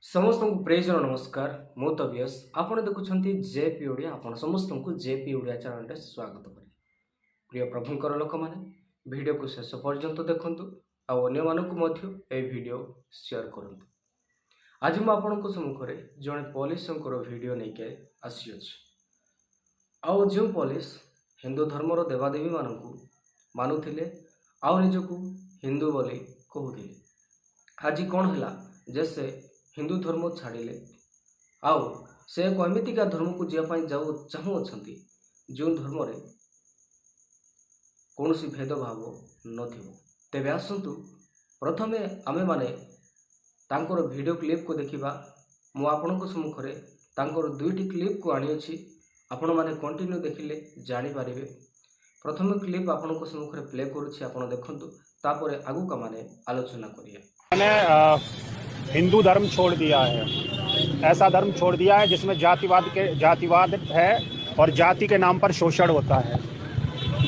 समस्त को प्रेज और नमस्कार मु तबियस आपण देखुछंती जेपी ओडिया आपण समस्त को जेपी ओडिया चैनल रे स्वागत करी। प्रिय प्रभुकर लोक माने वीडियो को शेष पर्यंत देखंतु आ अन्य मानकु मध्य ए वीडियो शेयर करंतु। आज मु आपण को सम्मुखरे जने पुलिसंकर वीडियो नेके आसी अछि। आ जो पुलिस हिंदू धर्मर देवादेवी मानकु मानुथिले आ निजकु हिंदू बोली कहूथिले। आज कौन है जैसे हिंदू धर्म छाड़िले आउ से एक एमतीका धर्म को जावाई जाऊ चाहूँगी जो धर्म रे कौन भेदभाव नथिबो। तेबे आसंतु प्रथमे आमे माने तांकर वीडियो क्लिप को देखिबा। मु आपनको सम्मुखरे तांकर दुईटी क्लिप को आनी अछि, आपण माने कंटिन्यू देखिले जानि पारिबे। प्रथम क्लिप आपनको सम्मुखरे प्ले करूछि, आपण देखंतु तापरे आगु का माने आलोचना करिए। मैंने हिंदू धर्म छोड़ दिया है, ऐसा धर्म छोड़ दिया है जिसमें जातिवाद है और जाति के नाम पर शोषण होता है।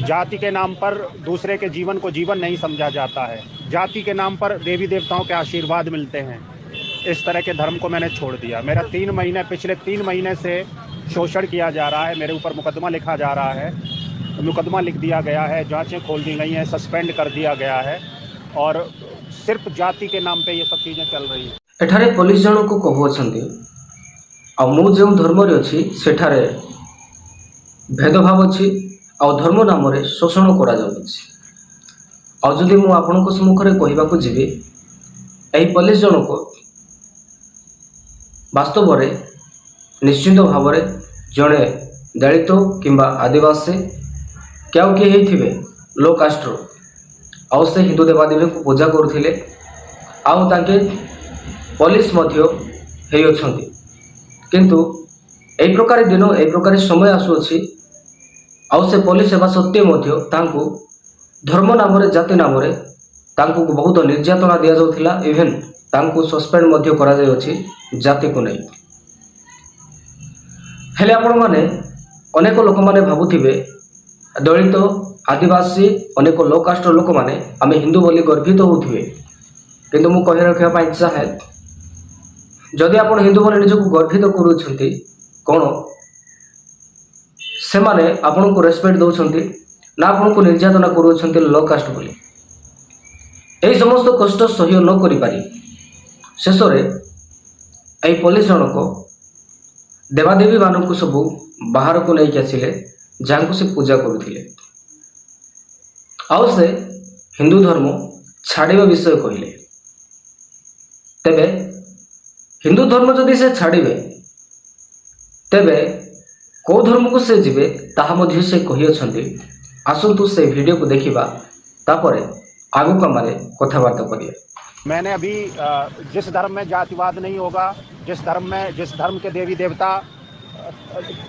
जाति के नाम पर दूसरे के जीवन को जीवन नहीं समझा जाता है। जाति के नाम पर देवी देवताओं के आशीर्वाद मिलते हैं। इस तरह के धर्म को मैंने छोड़ दिया। मेरा पिछले 3 महीने से शोषण किया जा रहा है। मेरे ऊपर मुकदमा लिखा जा रहा है, मुकदमा लिख दिया गया है, जांचें खोल दी गई हैं, सस्पेंड कर दिया गया है और सिर्फ जाति के नाम पे ये सब चीजें चल रही है। एठारे पुलिस जन को कहउछंती आ मु जो धर्म रे अछि सेठारे भेदभाव अछि आ धर्म नाम रे शोषण करा जाउछि। आ जदि मु आपन को सम्मुखरे कहिबा को जिबे एही पुलिस जन को वास्तव रे निश्चित भाव रे जणे दलित किंबा आदिवासी क्यों किए हेथिबे लो कास्ट्र आउ से हिंदू देवादेवी को पूजा करुथिले आउ ताके पुलिस मध्य हेइ अछंती। किंतु एई प्रकार दिन एई प्रकार समय आसुछि आउ से पुलिस हेबा सत्य मध्य तांको धर्म नाम रे जाति नाम रे तांको बहुत निर्यातना दिया जाउथिला। इवेन तांको सस्पेंड मध्य करा जाय अछि जाति को नै। हेले आपण माने अनेक लोक माने भाबुथिबे दलित आदिवासी अनेक लो कास्ट लोक माने आमे हिंदू बोली गर्वित होउथिबे। किंतु मु कहि रखिया पाइ चाहे जदि आपण हिंदू बोली निजको गर्वित करूछंती कोन से माने आपण को रेस्पेक्ट दउछंती ना आपण को निर्यातना करूछंती लो कास्ट बोली। एई समस्त कष्ट सह्य न करि पारि शेष रे एई पुलिस जनको देवादेवी मानक सबू बाहर को नहीं आसिले जहाँ से पूजा करुथिले आउ से हिंदू धर्म छाड़िबा विषय कहले। तेबे हिंदू धर्म जदि से छाड़िबे तेबे को धर्म को से जिबे ताहा मध्य से कहि अछंती। आसंतु से वीडियो को देखिबा तापरे आगु का माने कथावार्ता करिए। मैंने अभी जिस धर्म में जातिवाद नहीं होगा, जिस धर्म के देवी देवता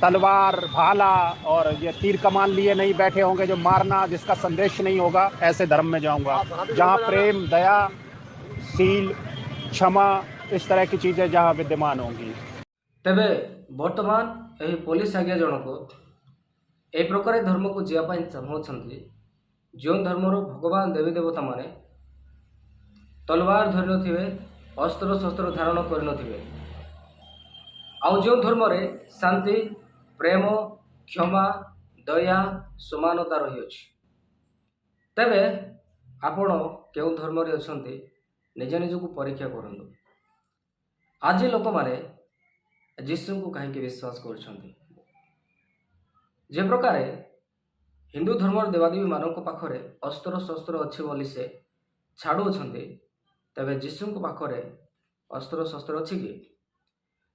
तलवार भाला और ये तीर कमान लिए नहीं बैठे होंगे, जो मारना जिसका संदेश नहीं होगा, ऐसे धर्म में जाऊंगा जहाँ प्रेम, दया, शील, क्षमा, इस तरह की चीजें जहाँ विद्यमान होंगी। तेबे वर्तमान एही पुलिस आज्ञा जनको ए प्रकार धर्म को जिया पाई चाहउछंती जो धर्मर भगवान देवी देवता माने तलवार धरि नथिबे, अस्त्र शस्त्र धारण करि नथिबे आउ जो धर्म रे शांति, प्रेम, क्षमा, दया, समानता रही अछि। तेबे आपण केउ धर्म रे अछंती निज निजको परीक्षा करंतु। आज लोक माने जीसु को कहीं विश्वास करछंती जे प्रकार हिंदू धर्म देवादेवी मानक पाखरे अस्त्र शस्त्र अछि बोली से छाड़ू अछंती। तेबे जीसु को पाखरे अस्त्र शस्त्र अछि कि?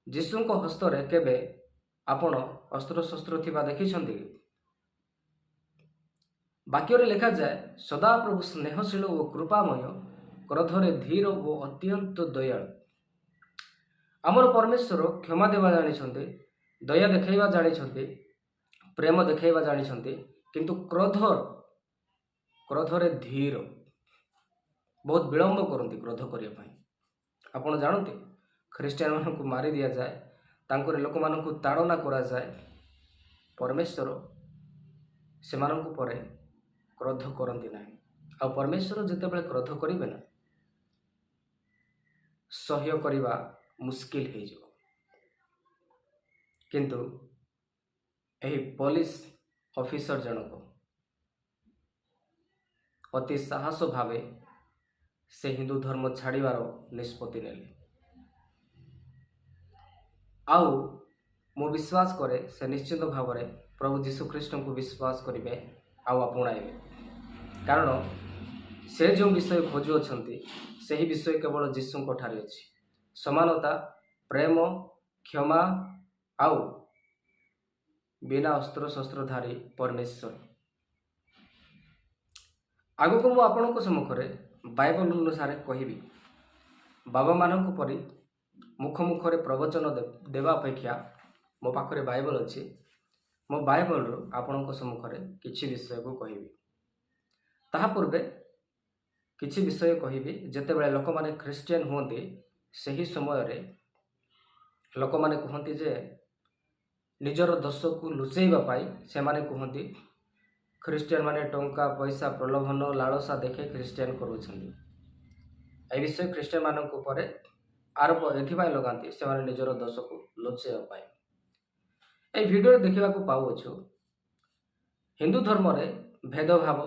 जीसु को हस्तरे केबे आपण अस्त्र शस्त्र थिबा देखिछंती? वाक्य रे लिखा जाए सदा प्रभु स्नेहशील और कृपामय, क्रोधरे धीर और अत्यंत दयालु। आमर परमेश्वर क्षमा देवा जानिछंती, दया देखैबा जानिछंती, प्रेम देखैबा जानिछंती, किंतु क्रोधरे धीर, बहुत विलंब करती क्रोध करिया पाई। आपण जानते ख्रीस्टियन मानक मारी दिया जाए, तांकर लोक मानक ताड़ना करा जाए, परमेश्वर से मानक परे क्रोध करती ना। आ परमेश्वर जितेबाला क्रोध करेंगे ना सह्य करवा ମୁସ୍କିଲ ହେଇଯିବ। କିନ୍ତୁ ଏହି ପୋଲିସ ଅଫିସର ଜଣକ ଅତି ସାହସ ଭାବେ ସେ ହିନ୍ଦୁ ଧର୍ମ ଛାଡ଼ିବାର ନିଷ୍ପତ୍ତି ନେଲେ। ଆଉ ମୁଁ ବିଶ୍ୱାସ କରେ ସେ ନିଶ୍ଚିତ ଭାବରେ ପ୍ରଭୁ ଯୀଶୁଖ୍ରୀଷ୍ଟଙ୍କୁ ବିଶ୍ୱାସ କରିବେ ଆଉ ଆପଣାଇବେ। କାରଣ ସେ ଯେଉଁ ବିଷୟ ଖୋଜୁଅଛନ୍ତି ସେହି ବିଷୟ କେବଳ ଯୀଶୁଙ୍କ ଠାରେ ଅଛି। ସମାନତା, ପ୍ରେମ, କ୍ଷମା ଆଉ ବିନା ଅସ୍ତ୍ରଶସ୍ତ୍ରଧାରୀ ପରମେଶ୍ୱର। ଆଗକୁ ମୁଁ ଆପଣଙ୍କ ସମ୍ମୁଖରେ ବାଇବଲ ଅନୁସାରେ କହିବି। ବାବାମାନଙ୍କ ପରି ମୁଖରେ ପ୍ରବଚନ ଦେବା ଅପେକ୍ଷା ମୋ ପାଖରେ ବାଇବଲ ଅଛି। ମୋ ବାଇବଲରୁ ଆପଣଙ୍କ ସମ୍ମୁଖରେ କିଛି ବିଷୟକୁ କହିବି। ତାହା ପୂର୍ବେ କିଛି ବିଷୟ କହିବି। ଯେତେବେଳେ ଲୋକମାନେ ଖ୍ରୀଷ୍ଟିଆନ ହୁଅନ୍ତି ସେହି ସମୟରେ ଲୋକମାନେ କୁହନ୍ତି ଯେ ନିଜର ଦୋଷକୁ ଲୁଚେଇବା ପାଇଁ ସେମାନେ କୁହନ୍ତି ଖ୍ରୀଷ୍ଟିଆନ ମାନେ ଟଙ୍କା ପଇସା ପ୍ରଲୋଭନ ଲାଳସା ଦେଖାଇ ଖ୍ରୀଷ୍ଟିଆନ କରୁଛନ୍ତି। ଏ ବିଷୟ ଖ୍ରୀଷ୍ଟିଆନ ମାନଙ୍କ ଉପରେ ଆରୋପ ଏଥିପାଇଁ ଲଗାନ୍ତି ସେମାନେ ନିଜର ଦୋଷକୁ ଲୁଚେଇବା ପାଇଁ। এই ଭିଡ଼ିଓରେ ଦେଖିବାକୁ ପାଉଅଛୁ ହିନ୍ଦୁ ଧର୍ମରେ ଭେଦଭାବ,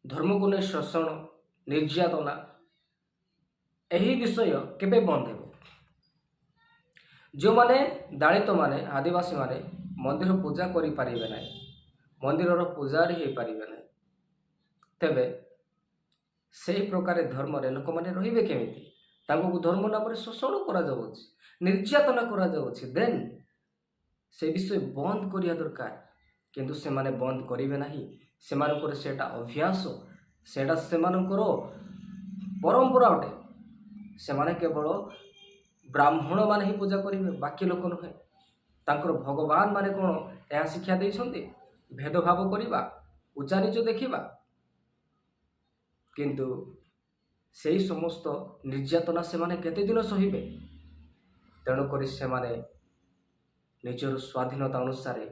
ଧର୍ମକୁ ନେଇ ଶୋଷଣ, ନିର୍ଯାତନା ଏହି ବିଷୟ କେବେ ବନ୍ଦ ହେବ? ଯେଉଁମାନେ ଦଳିତମାନେ, ଆଦିବାସୀମାନେ ମନ୍ଦିର ପୂଜା କରିପାରିବେ ନାହିଁ, ମନ୍ଦିରର ପୂଜାରୀ ହୋଇପାରିବେ ନାହିଁ, ତେବେ ସେହି ପ୍ରକାର ଧର୍ମରେ ଲୋକମାନେ ରହିବେ କେମିତି? ତାଙ୍କୁ ଧର୍ମ ନାମରେ ଶୋଷଣ କରାଯାଉଛି, ନିର୍ଯାତନା କରାଯାଉଛି। ଦେନ୍ ସେ ବିଷୟ ବନ୍ଦ କରିବା ଦରକାର। କିନ୍ତୁ ସେମାନେ ବନ୍ଦ କରିବେ ନାହିଁ। ସେମାନଙ୍କର ସେଇଟା ଅଭ୍ୟାସ, ସେଇଟା ସେମାନଙ୍କର ପରମ୍ପରା ଅଟେ। ସେମାନେ କେବଳ ବ୍ରାହ୍ମଣମାନେ ହିଁ ପୂଜା କରିବେ, ବାକି ଲୋକ ନୁହେଁ। ତାଙ୍କର ଭଗବାନ ମାନେ କ'ଣ ଏହା ଶିକ୍ଷା ଦେଇଛନ୍ତି? ଭେଦଭାବ କରିବା, ଉଚ୍ଚା ନିଚ ଦେଖିବା। କିନ୍ତୁ ସେହି ସମସ୍ତ ନିର୍ଯାତନା ସେମାନେ କେତେ ଦିନ ସହିବେ? ତେଣୁକରି ସେମାନେ ନିଜର ସ୍ୱାଧୀନତା ଅନୁସାରେ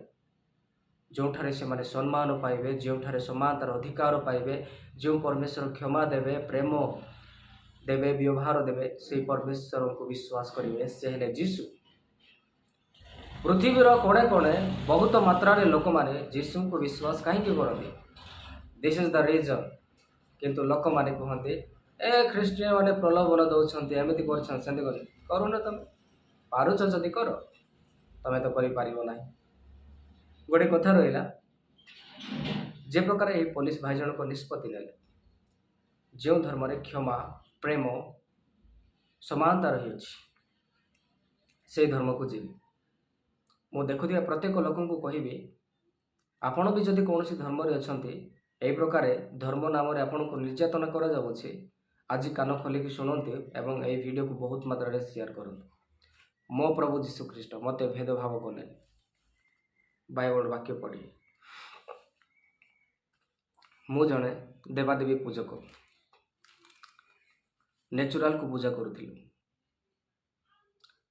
ଯେଉଁଠାରେ ସେମାନେ ସମ୍ମାନ ପାଇବେ, ଯେଉଁଠାରେ ସମାନତାର ଅଧିକାର ପାଇବେ, ଯେଉଁ ପରମେଶ୍ୱର କ୍ଷମା ଦେବେ, ପ୍ରେମ ଦେବେ, ବ୍ୟବହାର ଦେବେ, ସେହି ପରମେଶ୍ୱରଙ୍କୁ ବିଶ୍ୱାସ କରିବେ। ସେ ହେଲେ ଯୀଶୁ। ପୃଥିବୀର କୋଣେ କୋଣେ ବହୁତ ମାତ୍ରାରେ ଲୋକମାନେ ଯୀଶୁଙ୍କୁ ବିଶ୍ୱାସ କାହିଁକି କରନ୍ତି? This is the reason. କିନ୍ତୁ ଲୋକମାନେ କୁହନ୍ତି ଖ୍ରୀଷ୍ଟିଆନ ମାନେ ପ୍ରଲୋଭନ ଦେଉଛନ୍ତି, ଏମିତି କରୁଛନ୍ତି, ସେମିତି କରୁନ। ତମେ ପାରୁଛ ଯଦି କର, ତମେ ତ କରିପାରିବ ନାହିଁ। ଗୋଟେ କଥା ରହିଲା, ଯେ ପ୍ରକାର ଏହି ପୋଲିସ ଭାଇ ଜଣକ ନିଷ୍ପତ୍ତି ନେଲେ, ଯେଉଁ ଧର୍ମରେ କ୍ଷମା, ପ୍ରେମ, ସମାନତା ରହିଅଛି ସେହି ଧର୍ମକୁ ଯିବି। ମୁଁ ଦେଖୁଥିବା ପ୍ରତ୍ୟେକ ଲୋକଙ୍କୁ କହିବି, ଆପଣ ବି ଯଦି କୌଣସି ଧର୍ମରେ ଅଛନ୍ତି, ଏହି ପ୍ରକାର ଧର୍ମ ନାମରେ ଆପଣଙ୍କୁ ନିର୍ଯାତନା କରାଯାଉଛି, ଆଜି କାନ ଖୋଲିକି ଶୁଣନ୍ତୁ ଏବଂ ଏହି ଭିଡ଼ିଓକୁ ବହୁତ ମାତ୍ରାରେ ସେୟାର କରନ୍ତୁ। ମୋ ପ୍ରଭୁ ଯୀଶୁଖ୍ରୀଷ୍ଟ ମୋତେ ଭେଦଭାବ କଲେ। ବାଇବଲ ବାକ୍ୟ ପଢ଼ି ମୁଁ ଜଣେ ଦେବାଦେବୀ ପୂଜକ, ନ୍ୟାଚୁରାଲକୁ ପୂଜା କରୁଥିଲୁ।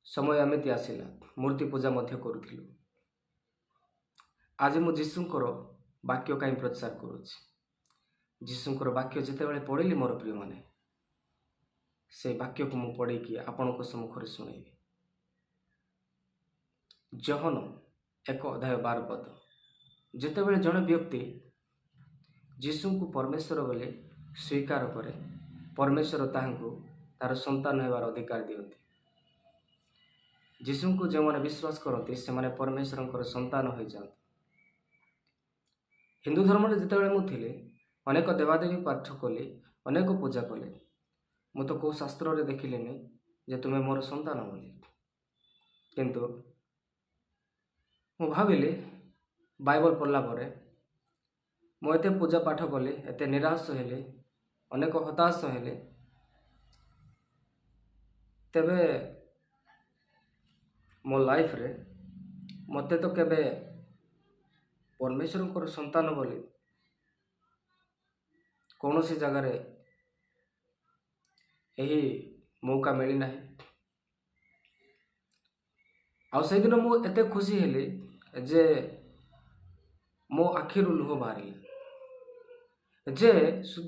ସମୟ ଏମିତି ଆସିଲା ମୂର୍ତ୍ତି ପୂଜା ମଧ୍ୟ କରୁଥିଲୁ। ଆଜି ମୁଁ ଯୀଶୁଙ୍କର ବାକ୍ୟ କାହିଁ ପ୍ରଚାର କରୁଛି? ଯୀଶୁଙ୍କର ବାକ୍ୟ ଯେତେବେଳେ ପଢ଼ିଲି ମୋର ପ୍ରିୟମାନେ, ସେହି ବାକ୍ୟକୁ ମୁଁ ପଢ଼ିକି ଆପଣଙ୍କ ସମ୍ମୁଖରେ ଶୁଣେଇବି। ଯୋହନ 1:12। ଯେତେବେଳେ ଜଣେ ବ୍ୟକ୍ତି ଯୀଶୁଙ୍କୁ ପରମେଶ୍ୱର ବୋଲି ସ୍ୱୀକାର କରେ, ପରମେଶ୍ୱର ତାହାଙ୍କୁ ତାର ସନ୍ତାନ ହେବାର ଅଧିକାର ଦିଅନ୍ତି। ଯୀଶୁଙ୍କୁ ଯେଉଁମାନେ ବିଶ୍ୱାସ କରନ୍ତି ସେମାନେ ପରମେଶ୍ୱରଙ୍କର ସନ୍ତାନ ହୋଇଯାଆନ୍ତି। ହିନ୍ଦୁ ଧର୍ମରେ ଯେତେବେଳେ ମୁଁ ଥିଲି, ଅନେକ ଦେବାଦେବୀ ପାଠ କଲି, ଅନେକ ପୂଜା କଲି। ମୁଁ ତ କେଉଁ ଶାସ୍ତ୍ରରେ ଦେଖିଲିନି ଯେ ତୁମେ ମୋର ସନ୍ତାନ ବୋଲି। କିନ୍ତୁ ମୁଁ ଭାବିଲି, ବାଇବଲ ପଢ଼ିଲା ପରେ ମୁଁ ଏତେ ପୂଜା ପାଠ କଲି, ଏତେ ନିରାଶ ହେଲି, ଅନେକ ହତାଶ ହେଲି। ତେବେ ମୋ ଲାଇଫରେ ମୋତେ ତ କେବେ ପରମେଶ୍ୱରଙ୍କର ସନ୍ତାନ ବୋଲି କୌଣସି ଜାଗାରେ ଏହି ମୌକା ମିଳିନାହିଁ। ଆଉ ସେଦିନ ମୁଁ ଏତେ ଖୁସି ହେଲି ଯେ ମୋ ଆଖିରୁ ଲୁହ ବାହାରିଲା ଯେ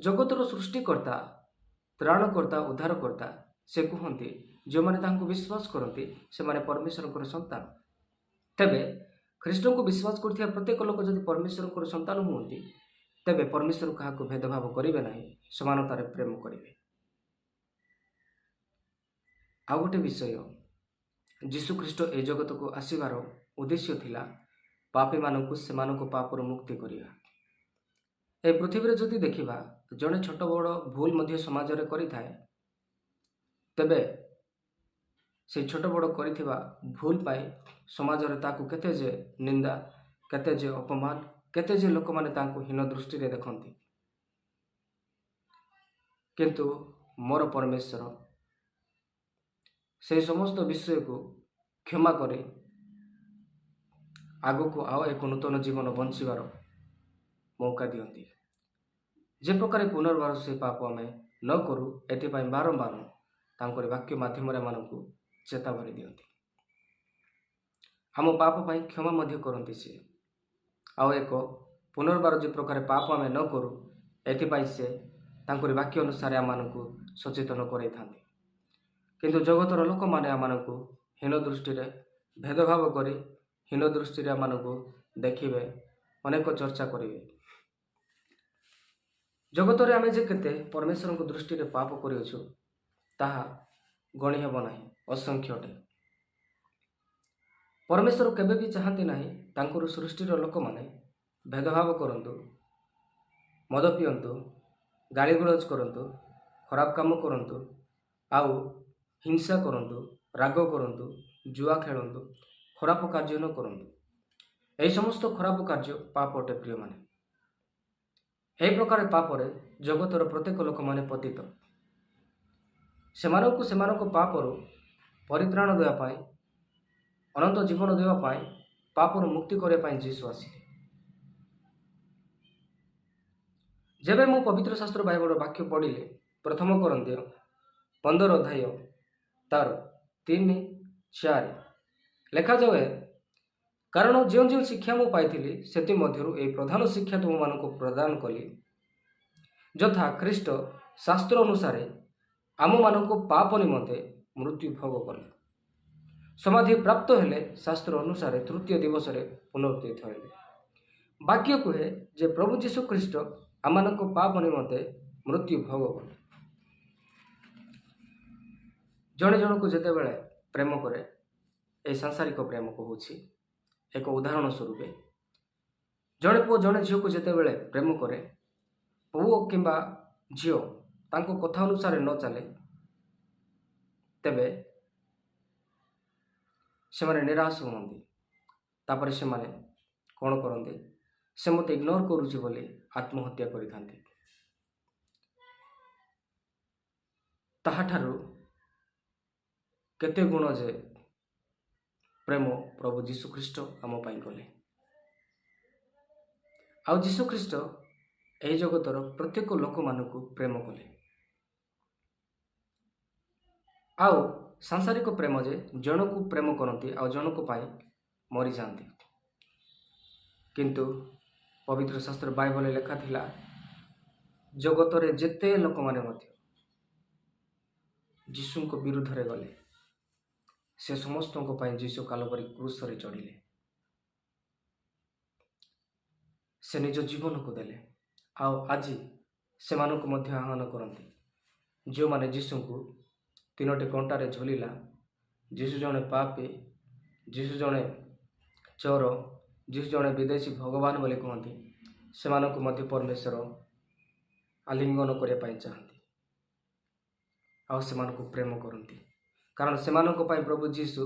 ଜଗତର ସୃଷ୍ଟିକର୍ତ୍ତା, ତ୍ରାଣକର୍ତ୍ତା, ଉଦ୍ଧାରକର୍ତ୍ତା ସେ କୁହନ୍ତି ଯେଉଁମାନେ ତାହାଙ୍କୁ ବିଶ୍ୱାସ କରନ୍ତି ସେମାନେ ପରମେଶ୍ୱରଙ୍କର ସନ୍ତାନ। ତେବେ ଖ୍ରୀଷ୍ଟଙ୍କୁ ବିଶ୍ୱାସ କରୁଥିବା ପ୍ରତ୍ୟେକ ଲୋକ ଯଦି ପରମେଶ୍ୱରଙ୍କର ସନ୍ତାନ ହୁଅନ୍ତି, ତେବେ ପରମେଶ୍ୱର କାହାକୁ ଭେଦଭାବ କରିବେ ନାହିଁ, ସମାନତାରେ ପ୍ରେମ କରିବେ। ଆଉ ଗୋଟେ ବିଷୟ, ଯୀଶୁ ଖ୍ରୀଷ୍ଟ ଏହି ଜଗତକୁ ଆସିବାର ଉଦ୍ଦେଶ୍ୟ ଥିଲା ପାପୀମାନଙ୍କୁ ସେମାନଙ୍କ ପାପରୁ ମୁକ୍ତି କରିବା। ଏହି ପୃଥିବୀରେ ଯଦି ଦେଖିବା, ଜଣେ ଛୋଟ ବଡ଼ ଭୁଲ ମଧ୍ୟ ସମାଜରେ କରିଥାଏ, ତେବେ ସେହି ଛୋଟ ବଡ଼ କରିଥିବା ଭୁଲ ପାଇଁ ସମାଜରେ ତାକୁ କେତେ ଯେ ନିନ୍ଦା, କେତେ ଯେ ଅପମାନ, କେତେ ଯେ ଲୋକମାନେ ତାଙ୍କୁ ହୀନ ଦୃଷ୍ଟିରେ ଦେଖନ୍ତି। କିନ୍ତୁ ମୋର ପରମେଶ୍ୱର ସେହି ସମସ୍ତ ବିଷୟକୁ କ୍ଷମା କରି ଆଗକୁ ଆଉ ଏକ ନୂତନ ଜୀବନ ବଞ୍ଚିବାର ମୌକା ଦିଅନ୍ତି। ଯେ ପ୍ରକାର ପୁନର୍ବାର ସେ ପାପ ଆମେ ନ କରୁ, ଏଥିପାଇଁ ବାରମ୍ବାର ତାଙ୍କର ବାକ୍ୟ ମାଧ୍ୟମରେ ଆମମାନଙ୍କୁ ଚେତାବନୀ ଦିଅନ୍ତି। ଆମ ପାପ ପାଇଁ କ୍ଷମା ମଧ୍ୟ କରନ୍ତି ସେ। ଆଉ ଏକ ପୁନର୍ବାର ଯେ ପ୍ରକାର ପାପ ଆମେ ନ କରୁ, ଏଥିପାଇଁ ସେ ତାଙ୍କର ବାକ୍ୟ ଅନୁସାରେ ଆମମାନଙ୍କୁ ସଚେତନ କରାଇଥାନ୍ତି। କିନ୍ତୁ ଜଗତର ଲୋକମାନେ ଆମମାନଙ୍କୁ ହୀନ ଦୃଷ୍ଟିରେ ଭେଦଭାବ କରି ହୀନ ଦୃଷ୍ଟିରେ ଆମମାନଙ୍କୁ ଦେଖିବେ, ଅନେକ ଚର୍ଚ୍ଚା କରିବେ। ଜଗତରେ ଆମେ ଯେ କେତେ ପରମେଶ୍ୱରଙ୍କ ଦୃଷ୍ଟିରେ ପାପ କରିଅଛୁ, ତାହା ଗଣି ହେବ ନାହିଁ, ଅସଂଖ୍ୟ ଅଟେ। ପରମେଶ୍ୱର କେବେ ବି ଚାହାନ୍ତି ନାହିଁ ତାଙ୍କର ସୃଷ୍ଟିର ଲୋକମାନେ ଭେଦଭାବ କରନ୍ତୁ, ମଦ ପିଅନ୍ତୁ, ଗାଳିଗୁଲଜ କରନ୍ତୁ, ଖରାପ କାମ କରନ୍ତୁ, ଆଉ ହିଂସା କରନ୍ତୁ, ରାଗ କରନ୍ତୁ, ଜୁଆ ଖେଳନ୍ତୁ, ଖରାପ କାର୍ଯ୍ୟ ନ କରନ୍ତୁ। ଏହି ସମସ୍ତ ଖରାପ କାର୍ଯ୍ୟ ପାପ ଅଟେ। ପ୍ରିୟମାନେ, ଏହି ପ୍ରକାର ପାପରେ ଜଗତର ପ୍ରତ୍ୟେକ ଲୋକମାନେ ପତିତ। ସେମାନଙ୍କୁ ସେମାନଙ୍କ ପାପରୁ ପରିତ୍ରାଣ ଦେବା ପାଇଁ, ଅନନ୍ତ ଜୀବନ ଦେବା ପାଇଁ, ପାପରୁ ମୁକ୍ତି କରିବା ପାଇଁ ଯୀଶୁ ଆସିଲେ। ଯେବେ ମୁଁ ପବିତ୍ର ଶାସ୍ତ୍ର ବାଇବଲର ବାକ୍ୟ ପଢ଼ିଲେ, ପ୍ରଥମ କରନ୍ଥୀୟ 15 ଅଧ୍ୟାୟ ତାର 3-4 ଲେଖାଯାଏ, କାରଣ ଯେଉଁ ଯେଉଁ ଶିକ୍ଷା ମୁଁ ପାଇଥିଲି, ସେଥିମଧ୍ୟରୁ ଏହି ପ୍ରଧାନ ଶିକ୍ଷା ତୁମମାନଙ୍କୁ ପ୍ରଦାନ କଲି, ଯଥା ଖ୍ରୀଷ୍ଟ ଶାସ୍ତ୍ର ଅନୁସାରେ ଆମମାନଙ୍କୁ ପାପ ନିମନ୍ତେ ମୃତ୍ୟୁ ଭୋଗ କଲେ, ସମାଧି ପ୍ରାପ୍ତ ହେଲେ, ଶାସ୍ତ୍ର ଅନୁସାରେ ତୃତୀୟ ଦିବସରେ ପୁନରୁତ୍ଥିତ ହେଲେ। ବାକ୍ୟ କୁହେ ଯେ ପ୍ରଭୁ ଯୀଶୁ ଖ୍ରୀଷ୍ଟ ଆମମାନଙ୍କ ପାପ ନିମନ୍ତେ ମୃତ୍ୟୁ ଭୋଗ କଲେ। ଜଣେ ଜଣକୁ ଯେତେବେଳେ ପ୍ରେମ କରେ, ଏହି ସାଂସାରିକ ପ୍ରେମ କହୁଛି, ଏକ ଉଦାହରଣ ସ୍ୱରୂପ ଜଣେ ପୁଅ ଜଣେ ଝିଅକୁ ଯେତେବେଳେ ପ୍ରେମ କରେ, ପୁଅ କିମ୍ବା ଝିଅ ତାଙ୍କ କଥା ଅନୁସାରେ ନ ଚାଲେ, ତେବେ ସେମାନେ ନିରାଶ ହୁଅନ୍ତି। ତାପରେ ସେମାନେ କ'ଣ କରନ୍ତି? ସେ ମୋତେ ଇଗ୍ନୋର କରୁଛି ବୋଲି ଆତ୍ମହତ୍ୟା କରିଥାନ୍ତି। ତାହାଠାରୁ କେତେ ଗୁଣ ଯେ ପ୍ରେମ ପ୍ରଭୁ ଯୀଶୁ ଖ୍ରୀଷ୍ଟ ଆମ ପାଇଁ କଲେ। ଆଉ ଯୀଶୁ ଖ୍ରୀଷ୍ଟ ଏହି ଜଗତର ପ୍ରତ୍ୟେକ ଲୋକମାନଙ୍କୁ ପ୍ରେମ କଲେ। ଆଉ ସାଂସାରିକ ପ୍ରେମ ଯେ ଜଣକୁ ପ୍ରେମ କରନ୍ତି ଆଉ ଜଣଙ୍କ ପାଇଁ ମରିଯାଆନ୍ତି। କିନ୍ତୁ ପବିତ୍ର ଶାସ୍ତ୍ର ବାଇବଲରେ ଲେଖା ଥିଲା, ଜଗତରେ ଯେତେ ଲୋକମାନେ ମଧ୍ୟ ଯୀଶୁଙ୍କ ବିରୁଦ୍ଧରେ ଗଲେ, ସେ ସମସ୍ତଙ୍କ ପାଇଁ ଯୀଶୁ କାଲବାରୀ କ୍ରୁଶରେ ଚଢ଼ିଲେ। ସେ ନିଜ ଜୀବନକୁ ଦେଲେ। ଆଉ ଆଜି ସେମାନଙ୍କୁ ମଧ୍ୟ ଆହ୍ୱାନ କରନ୍ତି, ଯେଉଁମାନେ ଯୀଶୁଙ୍କୁ 3ଟି କଣ୍ଟାରେ ଝୁଲିଲା, ଯୀଶୁ ଜଣେ ପାପୀ, ଯୀଶୁ ଜଣେ ଚୋର, ଯୀଶୁ ଜଣେ ବିଦେଶୀ ଭଗବାନ ବୋଲି କୁହନ୍ତି, ସେମାନଙ୍କୁ ମଧ୍ୟ ପରମେଶ୍ୱର ଆଲିଙ୍ଗନ କରିବା ପାଇଁ ଚାହାନ୍ତି ଆଉ ସେମାନଙ୍କୁ ପ୍ରେମ କରନ୍ତି। କାରଣ ସେମାନଙ୍କ ପାଇଁ ପ୍ରଭୁ ଯୀଶୁ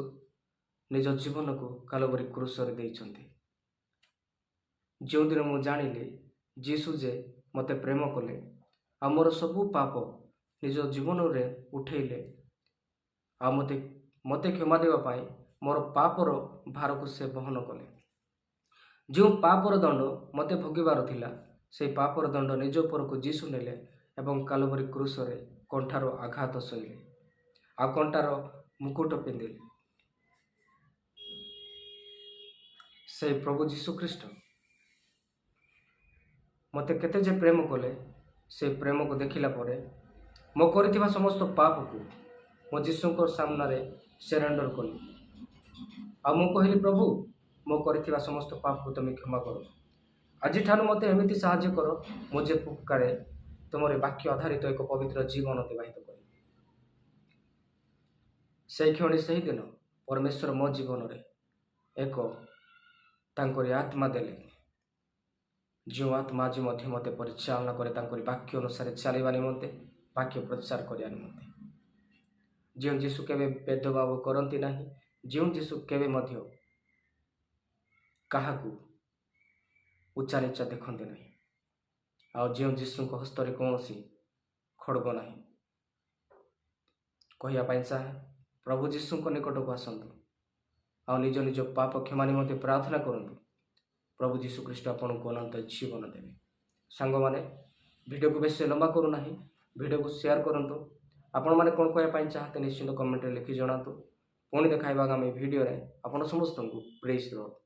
ନିଜ ଜୀବନକୁ କାଲବାରୀ କ୍ରୁଶରେ ଦେଇଛନ୍ତି। ଯେଉଁଦିନ ମୁଁ ଜାଣିଲି ଯୀଶୁ ଯେ ମୋତେ ପ୍ରେମ କଲେ ଆଉ ମୋର ସବୁ ପାପ ନିଜ ଜୀବନରେ ଉଠେଇଲେ ଆଉ ମୋତେ କ୍ଷମା ଦେବା ପାଇଁ ମୋର ପାପର ଭାରକୁ ସେ ବହନ କଲେ। ଯେଉଁ ପାପର ଦଣ୍ଡ ମୋତେ ଭୋଗିବାର ଥିଲା, ସେହି ପାପର ଦଣ୍ଡ ନିଜ ଉପରକୁ ଯୀଶୁ ନେଲେ ଏବଂ କାଲବାରୀ କ୍ରୁଶରେ କଣ୍ଠାର ଆଘାତ ସହିଲେ ଆଉ କଣ୍ଟାର ମୁକୁଟ ପିନ୍ଧିଲେ। ସେହି ପ୍ରଭୁ ଯୀଶୁ ଖ୍ରୀଷ୍ଟ ମୋତେ କେତେ ଯେ ପ୍ରେମ କଲେ, ସେ ପ୍ରେମକୁ ଦେଖିଲା ପରେ ମୋ କରିଥିବା ସମସ୍ତ ପାପକୁ ମୋ ଯୀଶୁଙ୍କ ସାମ୍ନାରେ ସରେଣ୍ଡର କଲି। ଆଉ ମୁଁ କହିଲି, ପ୍ରଭୁ ମୁଁ କରିଥିବା ସମସ୍ତ ପାପକୁ ତୁମେ କ୍ଷମା କର। ଆଜିଠାରୁ ମୋତେ ଏମିତି ସାହାଯ୍ୟ କର, ମୁଁ ଯେ ପ୍ରକାରେ ତୁମର ବାକ୍ୟ ଆଧାରିତ ଏକ ପବିତ୍ର ଜୀବନ ଅତିବାହିତ କରିବି। ସେହି କ୍ଷଣି ସେହିଦିନ ପରମେଶ୍ୱର ମୋ ଜୀବନରେ ଏକ ତାଙ୍କରି ଆତ୍ମା ଦେଲେ, ଯେଉଁ ଆତ୍ମା ଆଜି ମଧ୍ୟ ମୋତେ ପରିଚାଳନା କରେ ତାଙ୍କରି ବାକ୍ୟ ଅନୁସାରେ ଚାଲିବା ନିମନ୍ତେ, ବାକ୍ୟ ପ୍ରଚାର କରିବା ନିମନ୍ତେ। ଯେଉଁ ଯୀଶୁ କେବେ ଭେଦଭାବ କରନ୍ତି ନାହିଁ, ଯେଉଁ ଯୀଶୁ କେବେ ମଧ୍ୟ କାହାକୁ ଉଚ୍ଚା ନିଚା ଦେଖନ୍ତି ନାହିଁ, ଆଉ ଯେଉଁ ଯୀଶୁଙ୍କ ହସ୍ତରେ କୌଣସି ଖଡ଼ଗ ନାହିଁ। କହିବା ପାଇଁ ଚାହେଁ, ପ୍ରଭୁ ଯୀଶୁଙ୍କ ନିକଟକୁ ଆସନ୍ତୁ ଆଉ ନିଜ ନିଜ ପାପ କ୍ଷମା ନିମନ୍ତେ ପ୍ରାର୍ଥନା କରନ୍ତୁ। ପ୍ରଭୁ ଯୀଶୁ ଖ୍ରୀଷ୍ଟ ଆପଣଙ୍କୁ ଅନନ୍ତ ଜୀବନ ଦେବେ। ସାଙ୍ଗମାନେ, ଭିଡ଼ିଓକୁ ବେଶୀ ଲମ୍ବା କରୁନାହିଁ, ଭିଡ଼ିଓକୁ ସେୟାର କରନ୍ତୁ। ଆପଣମାନେ କ'ଣ କହିବା ପାଇଁ ଚାହାନ୍ତି ନିଶ୍ଚିନ୍ତ କମେଣ୍ଟରେ ଲେଖି ଜଣାନ୍ତୁ। ପୁଣି ଦେଖାଇବା ଆଗାମୀ ଭିଡ଼ିଓରେ। ଆପଣ ସମସ୍ତଙ୍କୁ ପ୍ରେଜ୍ ଦ ଲର୍ଡ।